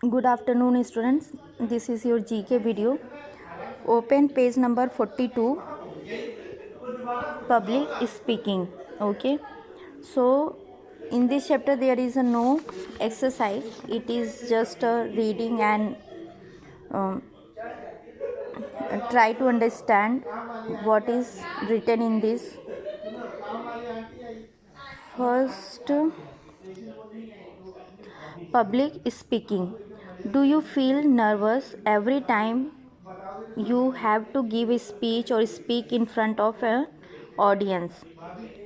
Good afternoon, students. This is your GK video. Open page number 42, public speaking. Okay. So, in this chapter, there is no exercise. It is just a reading and um, try to understand what is written in this. First, public speaking. Do you feel nervous every time you have to give a speech or speak in front of an audience?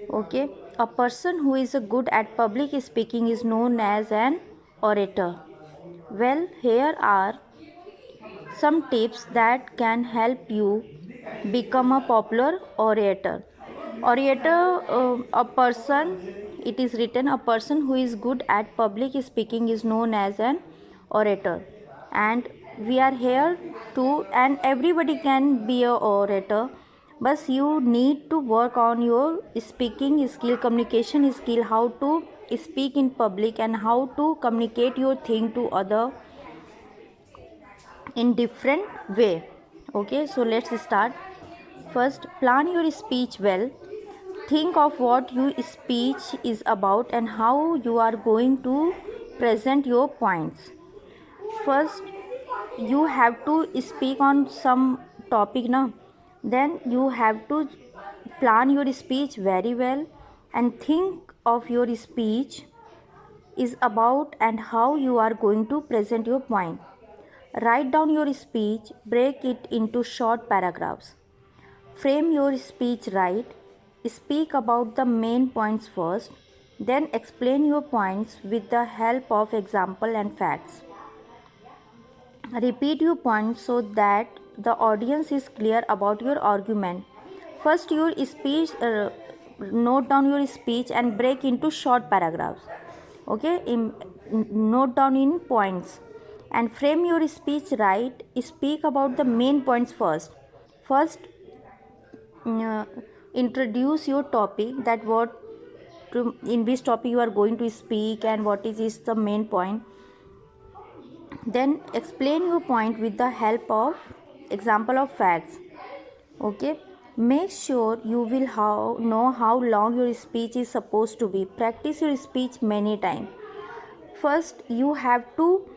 Okay, a person who is good at public speaking is known as an orator. Well, here are some tips that can help you become a popular orator. Orator, a person, it is written, a person who is good at public speaking is known as an orator. And we are here to, and everybody can be a orator, but you need to work on your speaking skill, communication skill, how to speak in public and how to communicate your thing to other in different way. Okay, so let's start. First, plan your speech well. Think of what your speech is about and how you are going to present your points. First, you have to speak on some topic now. Then you have to plan your speech very well and think of your speech is about and how you are going to present your point. Write down your speech, break it into short paragraphs. Frame your speech right. Speak about the main points first, then explain your points with the help of example and facts. Repeat your points so that the audience is clear about your argument. First, your speech, note down your speech and break into short paragraphs. Okay, note down in points and frame your speech right. Speak about the main points first. First, introduce your topic, that what in which topic you are going to speak and what is the main point. Then explain your point with the help of example of facts. Okay, make sure you will know how long your speech is supposed to be. Practice your speech many times. First, you have to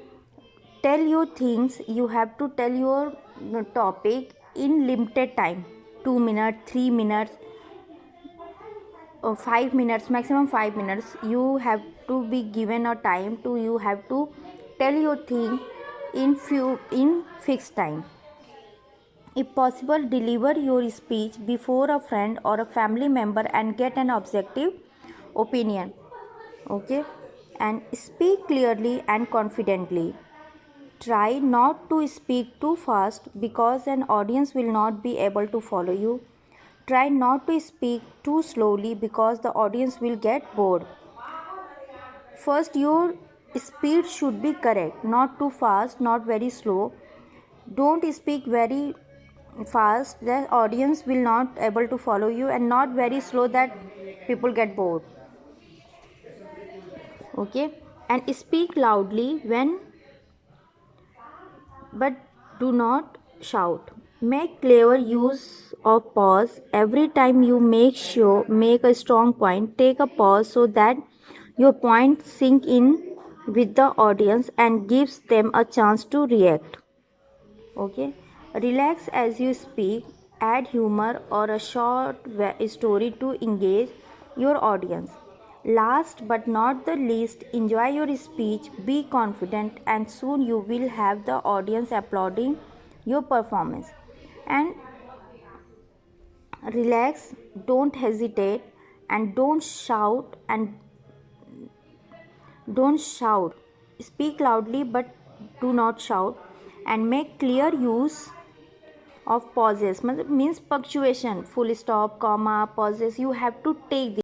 tell your things, you have to tell your topic in limited time, 2 minutes, 3 minutes, 5 minutes, maximum 5 minutes. You have to be given a time to, you have to tell your thing in fixed time. If possible, deliver your speech before a friend or a family member and get an objective opinion. Okay, and speak clearly and confidently. Try not to speak too fast because an audience will not be able to follow you. Try not to speak too slowly because the audience will get bored. First, your speed should be correct, not too fast, not very slow. Don't speak very fast, the audience will not able to follow you, and not very slow that people get bored. Okay, and speak loudly when, but do not shout. Make clever use of pause. Every time you make a strong point, take a pause so that your point sink in with the audience and gives them a chance to react. Okay, relax as you speak. Add humor or a short story to engage your audience. Last but not the least, enjoy your speech, be confident, and soon you will have the audience applauding your performance. And relax, don't hesitate, and don't shout. Speak loudly but do not shout, and make clear use of pauses. Means punctuation, full stop, comma, pauses. You have to take